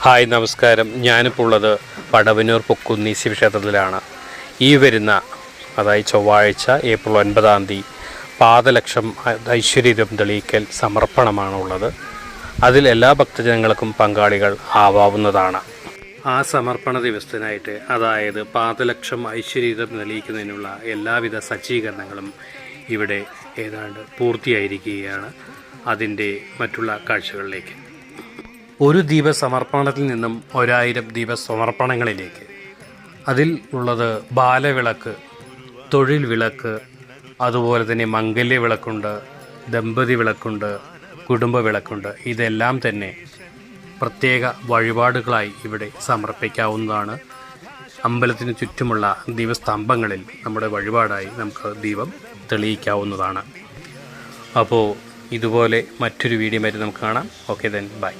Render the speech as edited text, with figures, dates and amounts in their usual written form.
Hi നമസ്കാരം. ഞാനിപ്പോൾ ഉള്ളത് പടവന്നൂർ പൊക്കുന്നി ശിവക്ഷേത്രത്തിലാണ്. ഈ വരുന്ന അതായത് ചൊവ്വാഴ്ച ഏപ്രിൽ 9 പാദലക്ഷം ഐശ്വര്യരൂപം തെളിയിക്കൽ സമർപ്പണമാണുള്ളത്. അതിൽ എല്ലാ ഭക്തജനങ്ങൾക്കും പങ്കാളികൾ ആവാവുന്നതാണ്. ആ സമർപ്പണ ദിവസത്തിനായിട്ട് അതായത് പാദലക്ഷം ഐശ്വര്യരൂപം തെളിയിക്കുന്നതിനുള്ള എല്ലാവിധ സജ്ജീകരണങ്ങളും ഇവിടെ ഏതാണ്ട് പൂർത്തിയായിരിക്കുകയാണ്. അതിൻ്റെ മറ്റുള്ള കാഴ്ചകളിലേക്ക് ഒരു ദീപസമർപ്പണത്തിൽ നിന്നും 1000 ദീപസമർപ്പണങ്ങളിലേക്ക് അതിൽ ഉള്ളത് ബാലവിളക്ക്, തൊഴിൽ വിളക്ക്, അതുപോലെ തന്നെ മംഗല്യ വിളക്കുണ്ട്, ദമ്പതി വിളക്കുണ്ട്, കുടുംബ വിളക്കുണ്ട്. ഇതെല്ലാം തന്നെ പ്രത്യേക വഴിപാടുകളായി ഇവിടെ സമർപ്പിക്കാവുന്നതാണ്. അമ്പലത്തിന് ചുറ്റുമുള്ള ദീപസ്തംഭങ്ങളിൽ നമ്മുടെ വഴിപാടായി നമുക്ക് ദീപം തെളിയിക്കാവുന്നതാണ്. അപ്പോൾ ഇതുപോലെ മറ്റൊരു വീഡിയോ ആയിട്ട് നമുക്ക് കാണാം. Okay then bye.